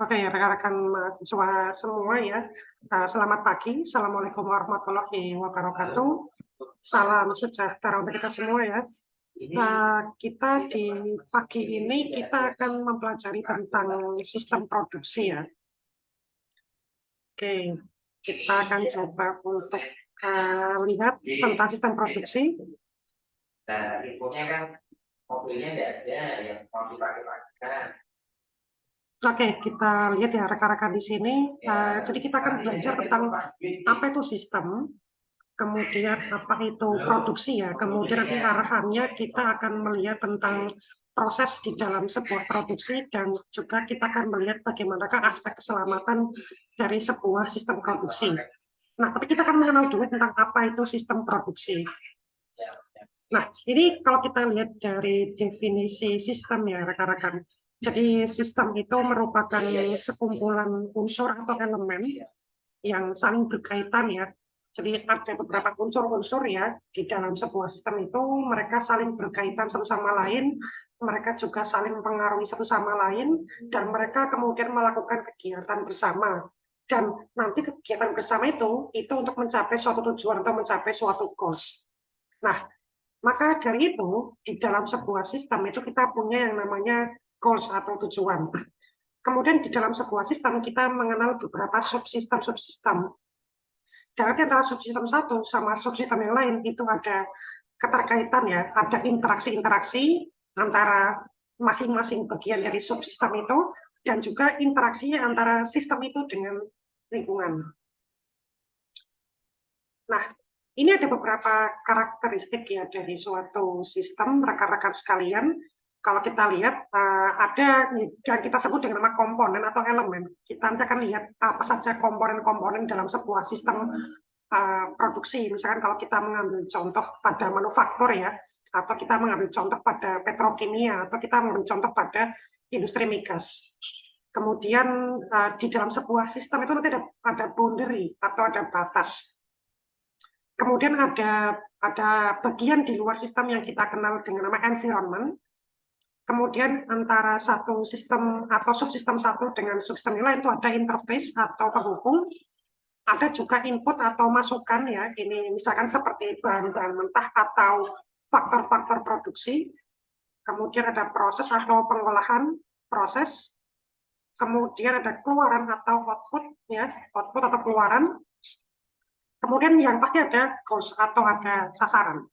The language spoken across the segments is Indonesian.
Oke, rekan-rekan mahasiswa semua ya, selamat pagi. Assalamualaikum warahmatullahi wabarakatuh. Salam sejahtera untuk kita semua ya. Kita di pagi ini kita akan mempelajari tentang sistem produksi ya. Oke, kita akan coba untuk lihat tentang sistem produksi. Nah, infonya kan mobilnya tidak ada yang mau dipakai-pakai. Oke, kita lihat ya rekan-rekan di sini. Jadi kita akan belajar tentang apa itu sistem, kemudian apa itu produksi ya, kemudian nanti arahannya kita akan melihat tentang proses di dalam sebuah produksi dan juga kita akan melihat bagaimanakah aspek keselamatan dari sebuah sistem produksi. Nah, tapi kita akan mengenal dulu tentang apa itu sistem produksi. Nah, ini kalau kita lihat dari definisi sistem ya rekan-rekan. Jadi sistem itu merupakan sekumpulan unsur atau elemen yang saling berkaitan ya. Jadi ada beberapa unsur-unsur ya di dalam sebuah sistem itu mereka saling berkaitan satu sama lain, mereka juga saling mempengaruhi satu sama lain dan mereka kemudian melakukan kegiatan bersama. Dan nanti kegiatan bersama itu untuk mencapai suatu tujuan atau mencapai suatu goals. Nah, maka dari itu di dalam sebuah sistem itu kita punya yang namanya goals atau tujuan. Kemudian di dalam sebuah sistem kita mengenal beberapa subsistem-subsistem. Dan antara subsistem satu sama subsistem yang lain itu ada keterkaitan ya, ada interaksi-interaksi antara masing-masing bagian dari subsistem itu dan juga interaksi antara sistem itu dengan lingkungan. Nah, ini ada beberapa karakteristik ya dari suatu sistem, rekan-rekan sekalian. Kalau kita lihat ada yang kita sebut dengan nama komponen atau elemen. Kita nanti akan lihat apa saja komponen-komponen dalam sebuah sistem produksi. Misalkan kalau kita mengambil contoh pada manufaktur ya, atau kita mengambil contoh pada petrokimia, atau kita mengambil contoh pada industri migas. Kemudian di dalam sebuah sistem itu nanti ada boundary atau ada batas. Kemudian ada bagian di luar sistem yang kita kenal dengan nama environment. Kemudian antara satu sistem atau subsistem satu dengan subsistem yang lain itu ada interface atau penghubung. Ada juga input atau masukan ya. Ini misalkan seperti bahan-bahan mentah atau faktor-faktor produksi. Kemudian ada proses atau pengolahan proses. Kemudian ada keluaran atau output ya, output atau keluaran. Kemudian yang pasti ada goals atau ada sasaran.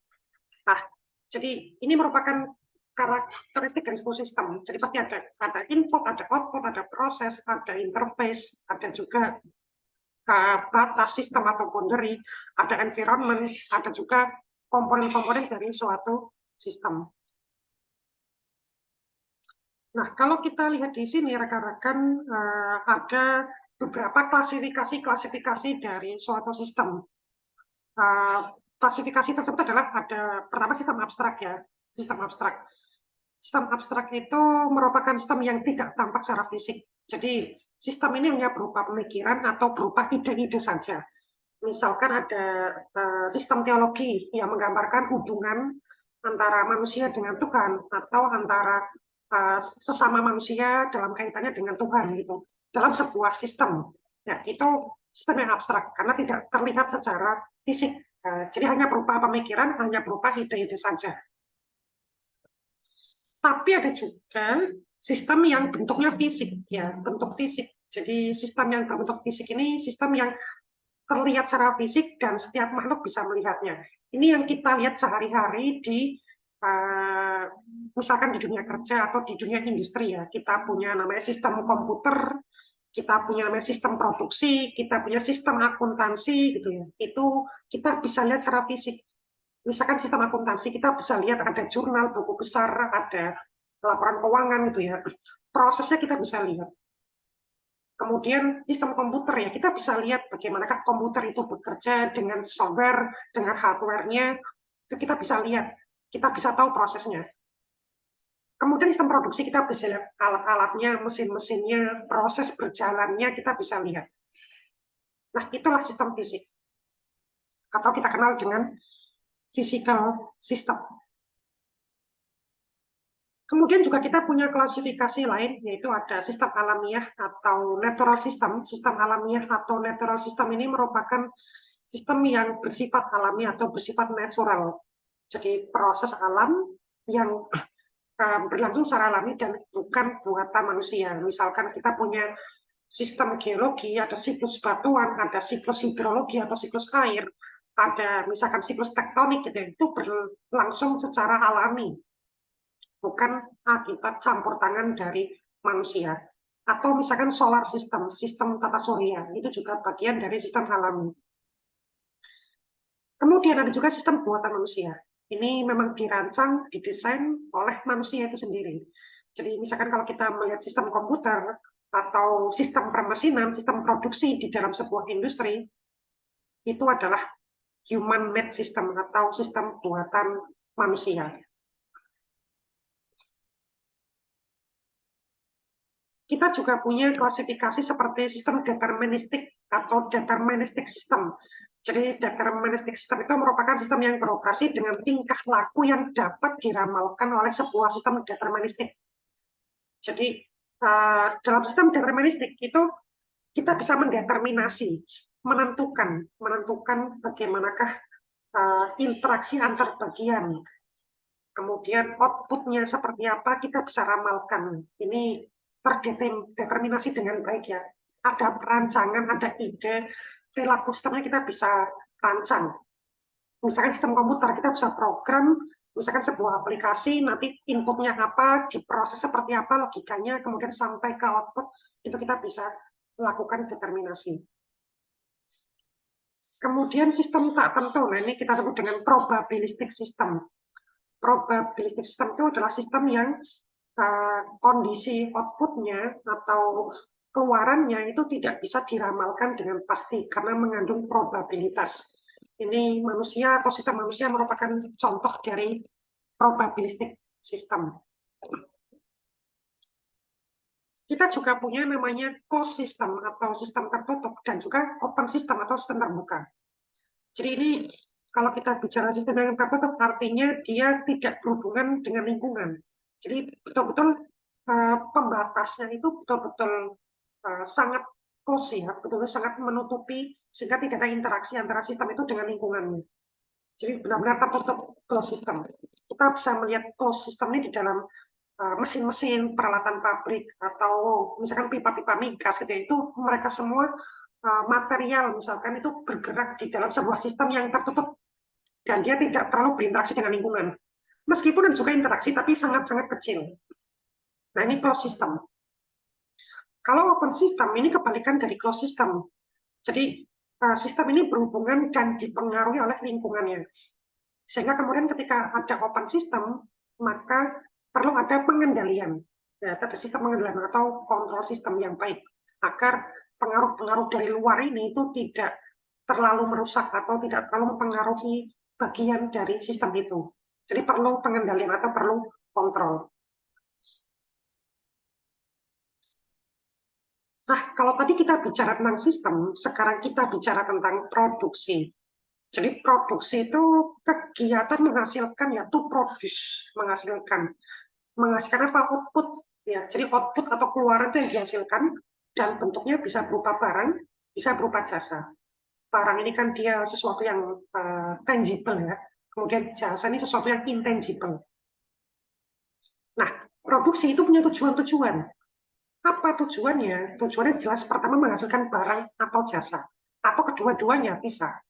Nah, jadi ini merupakan karakteristik dari sebuah sistem. Jadi pasti ada input, ada output, ada proses, ada interface, ada juga batas sistem atau boundary, ada environment, ada juga komponen-komponen dari suatu sistem. Nah, kalau kita lihat di sini rekan-rekan ada beberapa klasifikasi dari suatu sistem. Klasifikasi tersebut adalah ada pertama sistem abstrak ya, sistem abstrak. Sistem abstrak itu merupakan sistem yang tidak tampak secara fisik. Jadi sistem ini hanya berupa pemikiran atau berupa ide-ide saja. Misalkan ada sistem teologi yang menggambarkan hubungan antara manusia dengan Tuhan atau antara sesama manusia dalam kaitannya dengan Tuhan gitu dalam sebuah sistem. Ya, itu sistem yang abstrak karena tidak terlihat secara fisik. Jadi hanya berupa pemikiran, hanya berupa ide-ide saja. Tapi ada juga sistem yang bentuknya fisik, ya, bentuk fisik. Jadi sistem yang berbentuk fisik ini sistem yang terlihat secara fisik dan setiap makhluk bisa melihatnya. Ini yang kita lihat sehari-hari di misalkan di dunia kerja atau di dunia industri ya. Kita punya namanya sistem komputer, kita punya namanya sistem produksi, kita punya sistem akuntansi gitu ya. Itu kita bisa lihat secara fisik. Misalkan sistem akuntansi kita bisa lihat ada jurnal, buku besar, ada laporan keuangan gitu ya. Prosesnya kita bisa lihat. Kemudian sistem komputer ya, kita bisa lihat bagaimanakah komputer itu bekerja dengan software, dengan hardware-nya, itu kita bisa lihat, kita bisa tahu prosesnya. Kemudian sistem produksi kita bisa lihat alat-alatnya, mesin-mesinnya, proses berjalannya kita bisa lihat. Nah, itulah sistem fisik. Atau kita kenal dengan physical system. Kemudian juga kita punya klasifikasi lain, yaitu ada sistem alamiah atau natural system. Sistem alamiah atau natural system ini merupakan sistem yang bersifat alami atau bersifat natural. Jadi proses alam yang berlangsung secara alami dan bukan buatan manusia. Misalkan kita punya sistem geologi, ada siklus batuan, ada siklus hidrologi atau siklus air, ada misalkan siklus tektonik gitu, itu berlangsung secara alami, bukan akibat campur tangan dari manusia. Atau misalkan solar system, sistem tata surya, itu juga bagian dari sistem alami. Kemudian ada juga sistem buatan manusia. Ini memang dirancang, didesain oleh manusia itu sendiri. Jadi misalkan kalau kita melihat sistem komputer atau sistem permesinan, sistem produksi di dalam sebuah industri, itu adalah human made system atau sistem buatan manusia. Kita juga punya klasifikasi seperti sistem deterministik atau deterministic system. Jadi deterministic system itu merupakan sistem yang beroperasi dengan tingkah laku yang dapat diramalkan oleh sebuah sistem deterministik. Jadi dalam sistem deterministik itu kita bisa mendeterminasi, menentukan bagaimanakah interaksi antar bagian. Kemudian outputnya seperti apa kita bisa ramalkan. Ini terdeterminasi dengan baik ya. Ada perancangan, ada ide, perilaku sistemnya kita bisa rancang. Misalkan sistem komputer kita bisa program, misalkan sebuah aplikasi, nanti inputnya apa, diproses seperti apa, logikanya, kemudian sampai ke output, itu kita bisa melakukan determinasi. Kemudian sistem tak tentu, nah ini kita sebut dengan probabilistic system. Probabilistic system itu adalah sistem yang kondisi outputnya atau keluarannya itu tidak bisa diramalkan dengan pasti karena mengandung probabilitas. Ini manusia atau sistem manusia merupakan contoh dari probabilistic system. Kita juga punya namanya closed system atau sistem tertutup dan juga open system atau sistem terbuka. Jadi ini kalau kita bicara sistem yang tertutup artinya dia tidak berhubungan dengan lingkungan. Jadi betul-betul pembatasnya itu betul-betul sangat close ya, betul-betul sangat menutupi sehingga tidak ada interaksi antara sistem itu dengan lingkungannya. Jadi benar-benar tertutup close system. Kita bisa melihat close system ini di dalam mesin-mesin, peralatan pabrik, atau misalkan pipa-pipa migas gitu, itu mereka semua material misalkan itu bergerak di dalam sebuah sistem yang tertutup dan dia tidak terlalu berinteraksi dengan lingkungan. Meskipun ada juga interaksi, tapi sangat-sangat kecil. Nah, ini closed system. Kalau open system, ini kebalikan dari closed system. Jadi, sistem ini berhubungan dan dipengaruhi oleh lingkungannya. Sehingga kemudian ketika ada open system, maka perlu ada pengendalian. Ya, ada sistem pengendalian atau kontrol sistem yang baik. Agar pengaruh-pengaruh dari luar ini itu tidak terlalu merusak atau tidak terlalu mempengaruhi bagian dari sistem itu. Jadi perlu pengendalian atau perlu kontrol. Nah, kalau tadi kita bicara tentang sistem, sekarang kita bicara tentang produksi. Jadi produksi itu kegiatan menghasilkan, ya to produce, menghasilkan apa, output ya. Jadi output atau keluaran itu yang dihasilkan dan bentuknya bisa berupa barang, bisa berupa jasa. Barang ini kan dia sesuatu yang tangible ya, kemudian jasa ini sesuatu yang intangible. Nah, produksi itu punya tujuan-tujuan. Apa tujuannya? Tujuannya jelas, pertama menghasilkan barang atau jasa, atau kedua-duanya bisa.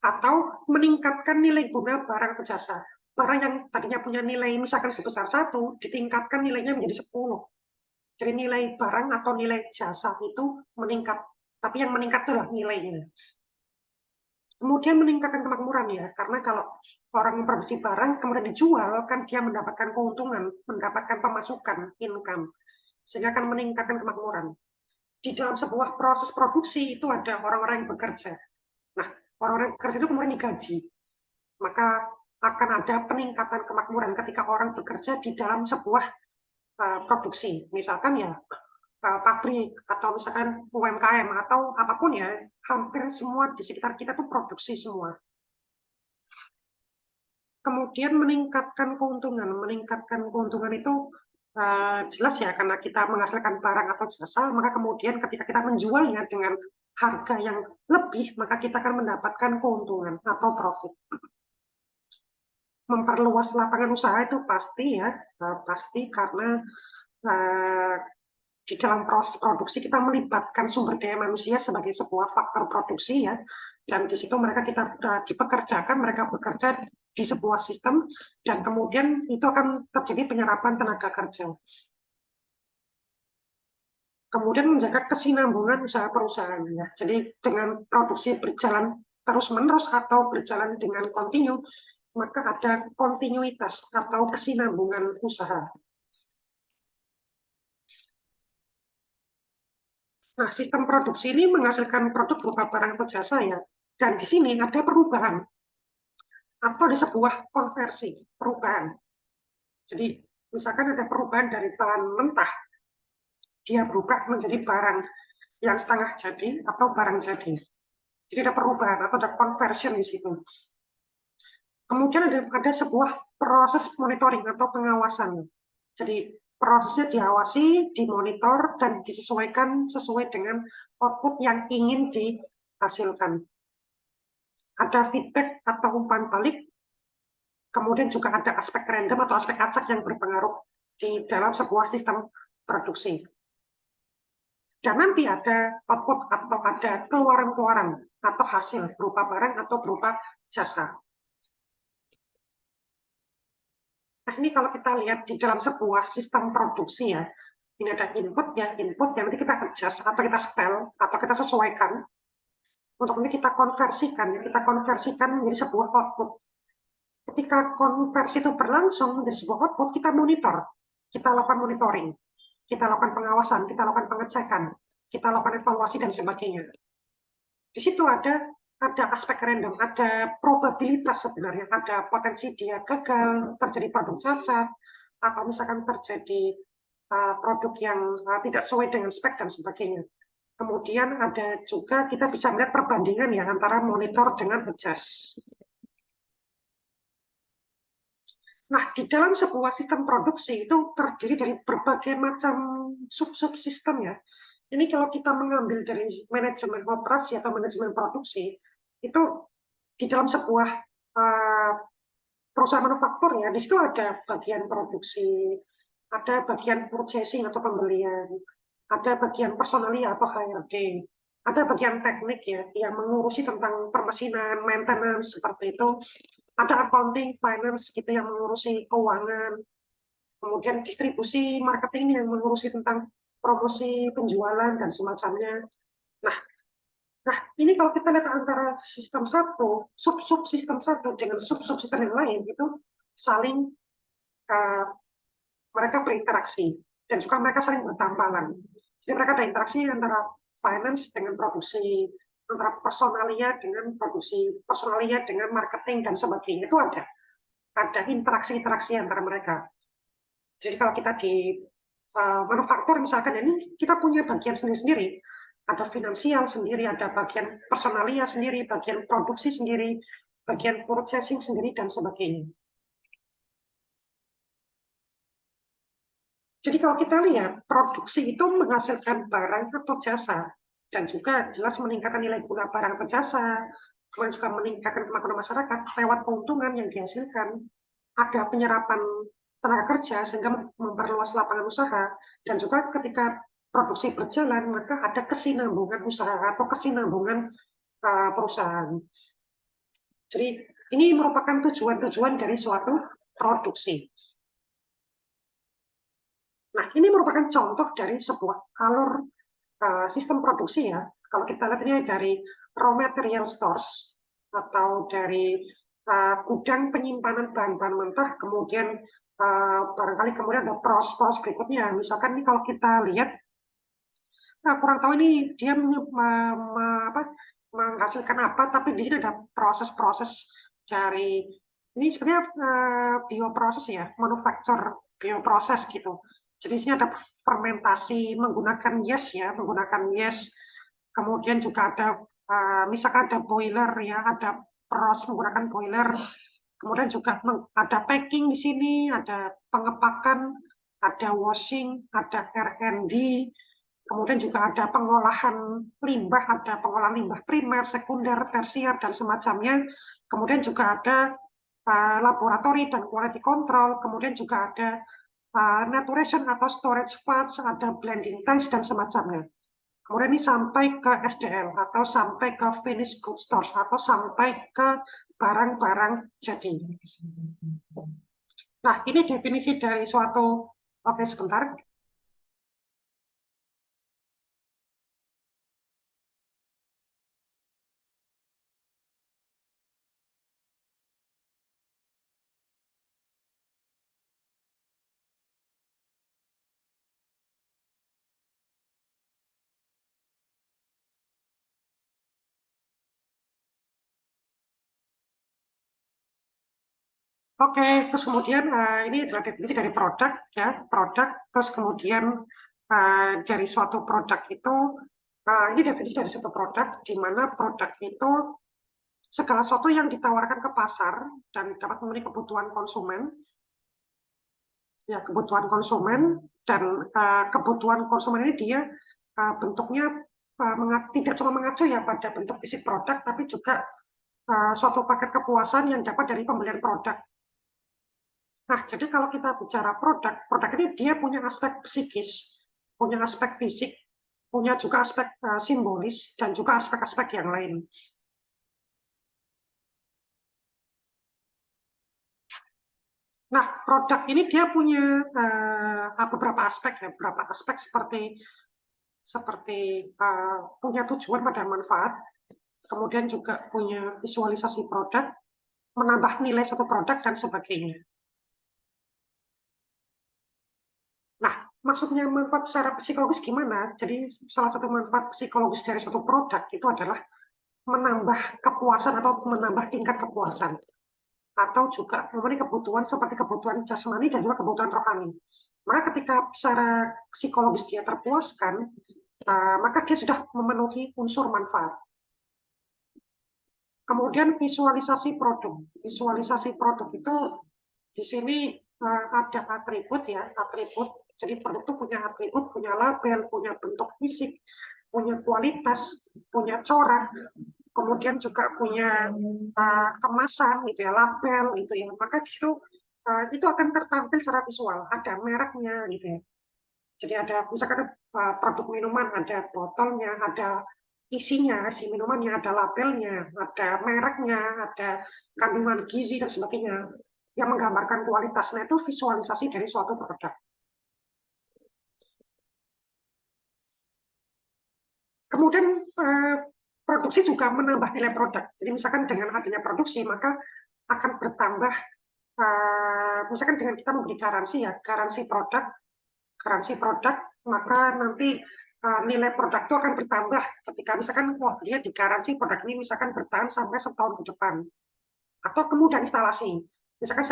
Atau meningkatkan nilai guna barang atau jasa. Barang yang tadinya punya nilai misalkan sebesar 1, ditingkatkan nilainya menjadi 10. Jadi nilai barang atau nilai jasa itu meningkat. Tapi yang meningkat itu adalah nilainya. Kemudian meningkatkan kemakmuran ya, karena kalau orang memproduksi barang kemudian dijual, kan dia mendapatkan keuntungan, mendapatkan pemasukan, income, sehingga akan meningkatkan kemakmuran. Di dalam sebuah proses produksi itu ada orang-orang yang bekerja. Nah, orang-orang yang bekerja itu kemudian digaji, maka akan ada peningkatan kemakmuran ketika orang bekerja di dalam sebuah produksi. Misalkan ya pabrik atau misalkan UMKM atau apapun ya, hampir semua di sekitar kita tuh produksi semua. kemudian meningkatkan keuntungan. Meningkatkan keuntungan itu jelas ya, karena kita menghasilkan barang atau jasa, maka kemudian ketika kita menjualnya dengan harga yang lebih, maka kita akan mendapatkan keuntungan atau profit. Memperluas lapangan usaha itu pasti ya, pasti karena di dalam proses produksi kita melibatkan sumber daya manusia sebagai sebuah faktor produksi ya, dan di situ kita dipekerjakan, mereka bekerja di sebuah sistem, dan kemudian itu akan terjadi penyerapan tenaga kerja. Kemudian menjaga kesinambungan usaha perusahaan ya. Jadi dengan produksi berjalan terus-menerus atau berjalan dengan kontinu, maka ada kontinuitas atau kesinambungan usaha. Nah, sistem produksi ini menghasilkan produk berupa barang atau jasa ya. Dan di sini ada perubahan atau ada sebuah konversi perubahan. Jadi misalkan ada perubahan dari bahan mentah, dia berubah menjadi barang yang setengah jadi atau barang jadi. Jadi ada perubahan atau ada conversion di situ. Kemudian ada sebuah proses monitoring atau pengawasan. Jadi prosesnya diawasi, dimonitor, dan disesuaikan sesuai dengan output yang ingin dihasilkan. Ada feedback atau umpan balik, kemudian juga ada aspek random atau aspek acak yang berpengaruh di dalam sebuah sistem produksi. Dan nanti ada output atau ada keluaran-keluaran atau hasil berupa barang atau berupa jasa. Nah, ini kalau kita lihat di dalam sebuah sistem produksi ya, ini ada input ya, input yang nanti kita adjust atau kita setel atau kita sesuaikan. Untuk ini kita konversikan, ya, kita konversikan menjadi sebuah output. Ketika konversi itu berlangsung menjadi sebuah output, kita monitor, kita lakukan monitoring, kita lakukan pengawasan, kita lakukan pengecekan, kita lakukan evaluasi dan sebagainya. Di situ ada aspek random, ada probabilitas sebenarnya, ada potensi dia gagal, terjadi produk cacat, atau misalkan terjadi produk yang tidak sesuai dengan spek dan sebagainya. Kemudian ada juga kita bisa melihat perbandingan ya antara monitor dengan adjust. Nah, di dalam sebuah sistem produksi itu terdiri dari berbagai macam sub-subsistem ya. Ini kalau kita mengambil dari manajemen operasi atau manajemen produksi, itu di dalam sebuah perusahaan manufaktur ya, di situ ada bagian produksi, ada bagian purchasing atau pembelian, ada bagian personalia atau HRD, ada bagian teknik ya, yang mengurusi tentang permesinan, maintenance, seperti itu. Ada accounting, finance gitu yang mengurusi keuangan, kemudian distribusi, marketing yang mengurusi tentang promosi, penjualan, dan semacamnya. Nah, ini kalau kita lihat antara sistem satu, sub-subsistem satu dengan sub-subsistem yang lain, itu saling mereka berinteraksi, dan juga mereka saling bertambalan. Jadi mereka ada interaksi antara finance dengan produksi, antara personalia dengan produksi, personalia dengan marketing, dan sebagainya. Itu ada interaksi-interaksi antara mereka. Jadi kalau kita di manufaktur misalkan, ini kita punya bagian sendiri-sendiri. Ada finansial sendiri, ada bagian personalia sendiri, bagian produksi sendiri, bagian purchasing sendiri, dan sebagainya. Jadi kalau kita lihat, produksi itu menghasilkan barang atau jasa, dan juga jelas meningkatkan nilai guna barang atau jasa, kemudian juga meningkatkan kemakmuran masyarakat lewat keuntungan yang dihasilkan, ada penyerapan tenaga kerja sehingga memperluas lapangan usaha, dan juga ketika produksi berjalan, maka ada kesinambungan usaha atau kesinambungan perusahaan. Jadi ini merupakan tujuan-tujuan dari suatu produksi. Nah, ini merupakan contoh dari sebuah alur sistem produksi ya. Kalau kita lihat ini dari raw material stores atau dari gudang penyimpanan bahan-bahan mentah, kemudian barangkali kemudian ada proses berikutnya. Misalkan ini kalau kita lihat, kurang tahu ini dia menghasilkan apa, tapi di sini ada proses-proses dari ini sebenarnya bioproses ya, manufacture bioproses gitu. Jadi di sini ada fermentasi menggunakan yeast ya, kemudian juga ada misalkan ada boiler ya, ada proses menggunakan boiler, Kemudian juga ada packing di sini, ada pengepakan, ada washing, ada R&D, kemudian juga ada pengolahan limbah, ada pengolahan limbah primer, sekunder, tersier, dan semacamnya. Kemudian juga ada laboratori dan quality control, kemudian juga ada maturation atau storage fats, ada blending tanks, dan semacamnya. Kemudian ini sampai ke SDL atau sampai ke finished goods stores atau sampai ke barang-barang jadi. Nah, ini definisi dari suatu, oke sebentar. Oke, terus kemudian ini adalah definisi dari produk, ya, produk. Terus kemudian dari suatu produk itu, ini definisi dari suatu produk, di mana produk itu segala sesuatu yang ditawarkan ke pasar dan dapat memenuhi kebutuhan konsumen, ya kebutuhan konsumen, dan kebutuhan konsumen ini dia bentuknya tidak cuma mengacu ya pada bentuk fisik produk, tapi juga suatu paket kepuasan yang dapat dari pembelian produk. Nah, jadi kalau kita bicara produk, produk ini dia punya aspek psikis, punya aspek fisik, punya juga aspek simbolis, dan juga aspek-aspek yang lain. Nah, produk ini dia punya beberapa aspek ya, beberapa aspek seperti punya tujuan pada manfaat, kemudian juga punya visualisasi produk, menambah nilai satu produk, dan sebagainya. Nah, maksudnya manfaat secara psikologis gimana? Jadi salah satu manfaat psikologis dari suatu produk itu adalah menambah kepuasan atau menambah tingkat kepuasan. Atau juga memenuhi kebutuhan seperti kebutuhan jasmani dan juga kebutuhan rohani. Maka ketika secara psikologis dia terpuaskan, maka dia sudah memenuhi unsur manfaat. Kemudian visualisasi produk. Visualisasi produk itu di sini ada atribut ya, atribut. Jadi produk itu punya atribut, punya label, punya bentuk fisik, punya kualitas, punya corak, kemudian juga punya kemasan gitu ya, label gitu ya. Maka itu akan tertampil secara visual, ada mereknya gitu ya. Jadi ada misalkan produk minuman, ada botolnya, ada isinya, si minumannya, ada labelnya, ada mereknya, ada kandungan gizi dan sebagainya yang menggambarkan kualitasnya itu visualisasi dari suatu produk. Kemudian produksi juga menambah nilai produk. Jadi misalkan dengan adanya produksi maka akan bertambah, misalkan dengan kita memberi garansi ya, garansi produk, maka nanti nilai produk itu akan bertambah ketika misalkan wah dia digaransi produk ini misalkan bertahan sampai setahun ke depan. Atau kemudian instalasi, misalkan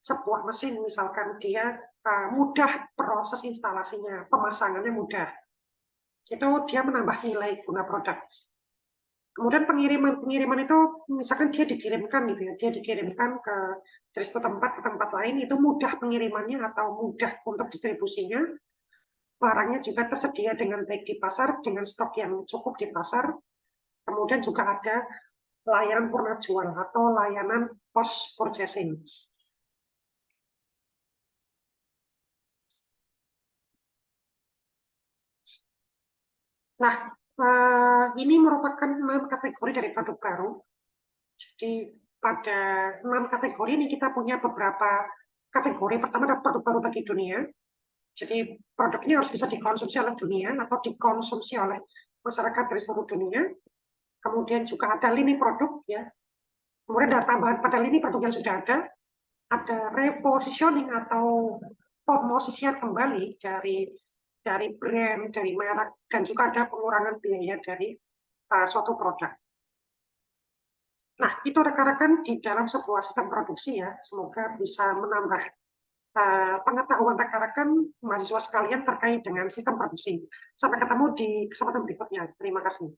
sebuah mesin misalkan dia mudah proses instalasinya, pemasangannya mudah, itu dia menambah nilai guna produk. Kemudian pengiriman itu misalkan dia dikirimkan gitu ya, dia dikirimkan dari satu tempat ke tempat lain, itu mudah pengirimannya atau mudah untuk distribusinya, barangnya juga tersedia dengan baik di pasar, dengan stok yang cukup di pasar, kemudian juga ada layanan purna jual atau layanan post purchasing. Nah, ini merupakan 6 kategori dari produk baru. Jadi pada 6 kategori ini kita punya beberapa kategori. Pertama adalah produk baru bagi dunia. Jadi produk ini harus bisa dikonsumsi oleh dunia atau dikonsumsi oleh masyarakat dari seluruh dunia. Kemudian juga ada lini produk ya. Kemudian ada tambahan pada lini produk yang sudah ada repositioning atau pemosisian kembali dari brand, dari merek, dan juga ada pengurangan biaya dari suatu produk. Nah, itu rekan-rekan di dalam sebuah sistem produksi ya. Semoga bisa menambah pengetahuan rekan-rekan mahasiswa sekalian terkait dengan sistem produksi. Sampai ketemu di kesempatan berikutnya. Terima kasih.